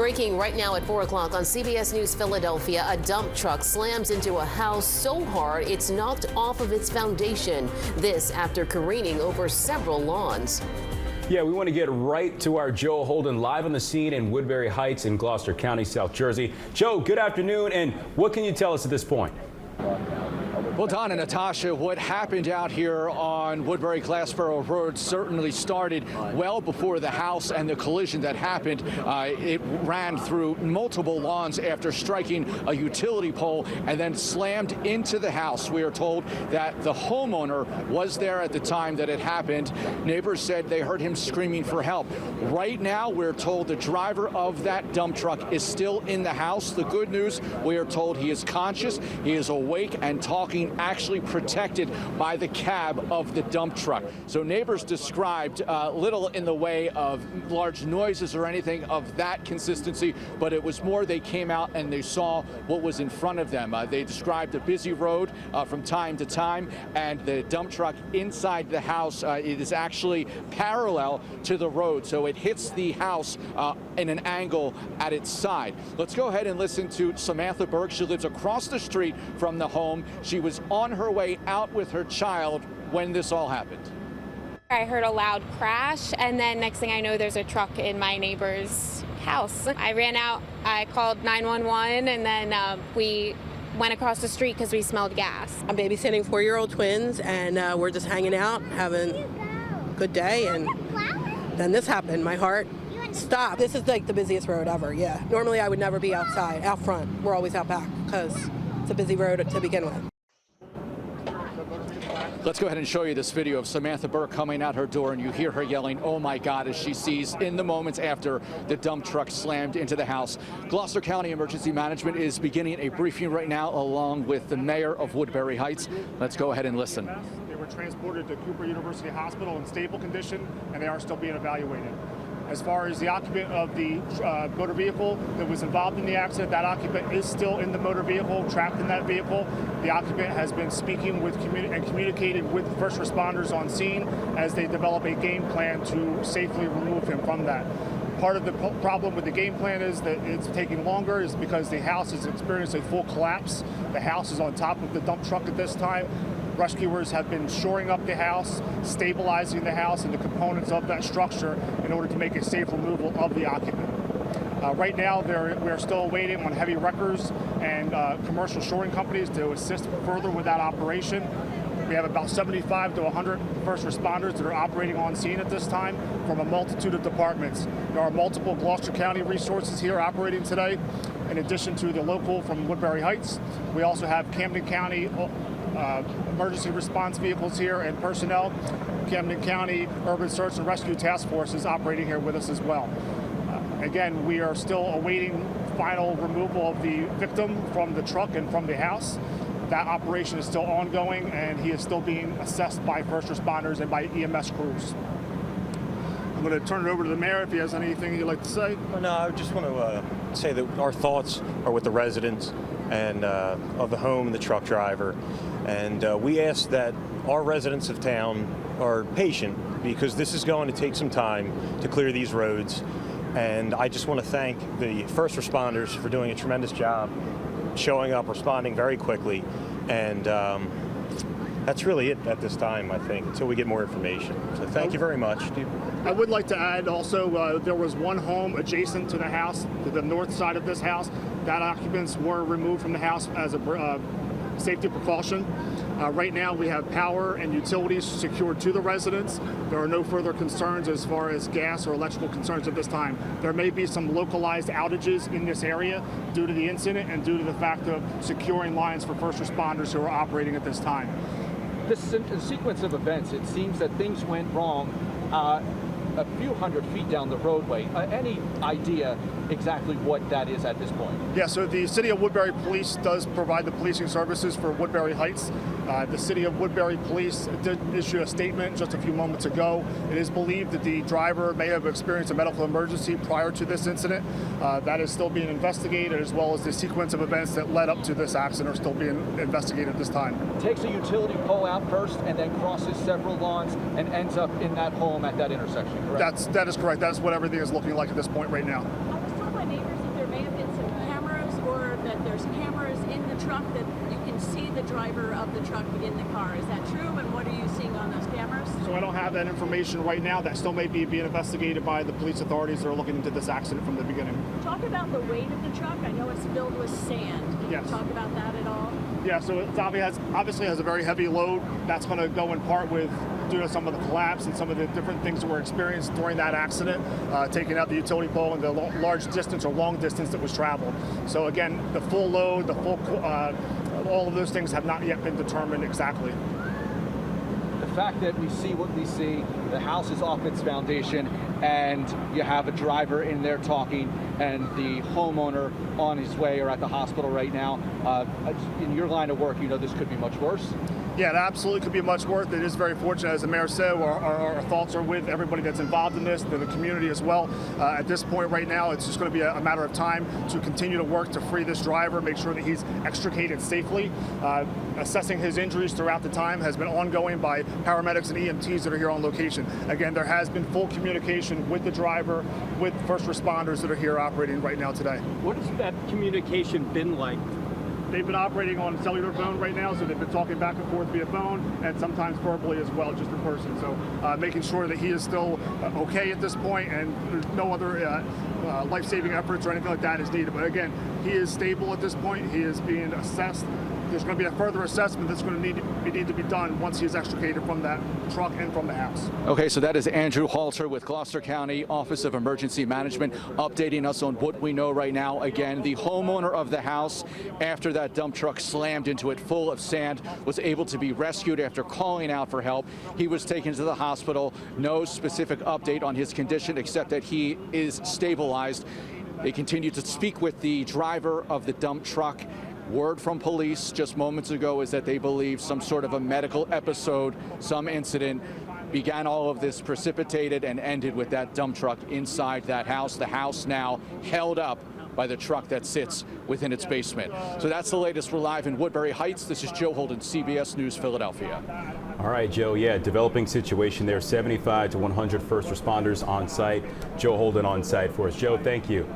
Breaking right now at 4 o'clock on CBS News Philadelphia, a dump truck slams into a house so hard it's knocked off of its foundation. This after careening over several lawns. Yeah, we want to get right to our Joe Holden live on the scene in Woodbury Heights in Gloucester County, South Jersey. Joe, good afternoon, and what can you tell us at this point? Well, Don and Natasha, what happened out here on Woodbury Glassboro Road certainly started well before the house and the collision that happened. It ran through multiple lawns after striking a utility pole and then slammed into the house. We are told that the homeowner was there at the time that it happened. Neighbors said they heard him screaming for help. Right now, we're told the driver of that dump truck is still in the house. The good news, we are told he is conscious, he is awake and talking, actually protected by the cab of the dump truck. So neighbors described little in the way of large noises or anything of that consistency, but it was more they came out and they saw what was in front of them. They described a busy road from time to time, and the dump truck inside the house, it is actually parallel to the road, so it hits the house in an angle at its side. Let's go ahead and listen to Samantha Burke. She lives across the street from the home. She was on her way out with her child when this all happened. I heard a loud crash, and then next thing I know, there's a truck in my neighbor's house. I ran out, I called 911, and then we went across the street because we smelled gas. I'm babysitting 4-year-old twins, and we're just hanging out, having a good day, and then this happened. My heart stopped. This is like the busiest road ever, yeah. Normally I would never be outside, out front. We're always out back because it's a busy road to begin with. Let's go ahead and show you this video of Samantha Burke coming out her door, and you hear her yelling, "Oh my God," as she sees in the moments after the dump truck slammed into the house. Gloucester County Emergency Management is beginning a briefing right now along with the mayor of Woodbury Heights. Let's go ahead and listen. They were transported to Cooper University Hospital in stable condition, and they are still being evaluated. As far as the occupant of the motor vehicle that was involved in the accident, that occupant is still in the motor vehicle, trapped in that vehicle. The occupant has been speaking with and communicating with first responders on scene as they develop a game plan to safely remove him from that. Part of the problem with the game plan is that it's taking longer is because the house has experienced a full collapse. The house is on top of the dump truck at this time. Rescuers have been shoring up the house, stabilizing the house and the components of that structure in order to make a safe removal of the occupant. Right now, we're still waiting on heavy wreckers and commercial shoring companies to assist further with that operation. We have about 75 to 100 first responders that are operating on scene at this time from a multitude of departments. There are multiple Gloucester County resources here operating today. In addition to the local from Woodbury Heights, we also have Camden County emergency response vehicles here and personnel. Camden County Urban Search and Rescue Task Force is operating here with us as well. Again, we are still awaiting final removal of the victim from the truck and from the house. That operation is still ongoing, and he is still being assessed by first responders and by EMS crews. I'm going to turn it over to the mayor if he has anything he'd like to say. Well, no, I just want to say that our thoughts are with the residents and of the home and the truck driver. And we ask that our residents of town are patient because this is going to take some time to clear these roads. And I just want to thank the first responders for doing a tremendous job, showing up, responding very quickly. And that's really it at this time, I think, until we get more information. So thank you very much. I would like to add also, there was one home adjacent to the house, to the north side of this house. That occupants were removed from the house as a safety precaution. Right now we have power and utilities secured to the residents. There are no further concerns as far as gas or electrical concerns at this time. There may be some localized outages in this area due to the incident and due to the fact of securing lines for first responders who are operating at this time. This sequence of events, it seems that things went wrong a few hundred feet down the roadway. Any idea exactly what that is at this point? Yeah, so the City of Woodbury Police does provide the policing services for Woodbury Heights. The City of Woodbury Police did issue a statement just a few moments ago. It is believed that the driver may have experienced a medical emergency prior to this incident. That is still being investigated, as well as the sequence of events that led up to this accident are still being investigated at this time. Takes a utility pole out first and then crosses several lawns and ends up in that home at that intersection, correct? That is correct. That's what everything is looking like at this point right now. my neighbors that there may have been some cameras, or that there's cameras in the truck that you can see the driver of the truck in the car. Is that true? And what are you seeing on those cameras? So I don't have that information right now. That still may be being investigated by the police authorities that are looking into this accident from the beginning. Talk about the weight of the truck. I know it's filled with sand. Can Yes. you talk about that at all? Yeah, so it obviously has a very heavy load. That's going to go in part with due to some of the collapse and some of the different things that were experienced during that accident, taking out the utility pole and the large distance or long distance that was traveled. So again, the full load, the full, all of those things have not yet been determined exactly. The fact that we see what we see, the house is off its foundation, and you have a driver in there talking, and the homeowner on his way or at the hospital right now. In your line of work, you know this could be much worse. Yeah, it absolutely could be much worse. It is very fortunate, as the mayor said, our thoughts are with everybody that's involved in this, the community as well. At this point right now, it's just going to be a matter of time to continue to work to free this driver, make sure that he's extricated safely. Assessing his injuries throughout the time has been ongoing by paramedics and EMTs that are here on location. Again, there has been full communication with the driver, with first responders that are here operating right now today. What has that communication been like? They've been operating on cellular phone right now, so they've been talking back and forth via phone and sometimes verbally as well, just in person. So making sure that he is still okay at this point, and there's no other life-saving efforts or anything like that is needed. But again, he is stable at this point. He is being assessed. There's going to be a further assessment that's going to need to be done once he is extricated from that truck and from the house. Okay, so that is Andrew Halter with Gloucester County Office of Emergency Management updating us on what we know right now. Again, the homeowner of the house, after that dump truck slammed into it full of sand, was able to be rescued after calling out for help. He was taken to the hospital. No specific update on his condition except that he is stabilized. They continue to speak with the driver of the dump truck. Word from police just moments ago is that they believe some sort of a medical episode, some incident began all of this, precipitated and ended with that dump truck inside that house. The house now held up by the truck that sits within its basement. So that's the latest. We're live in Woodbury Heights. This is Joe Holden, CBS News, Philadelphia. All right, Joe. Yeah, developing situation there. 75 to 100 first responders on site. Joe Holden on site for us. Joe, thank you.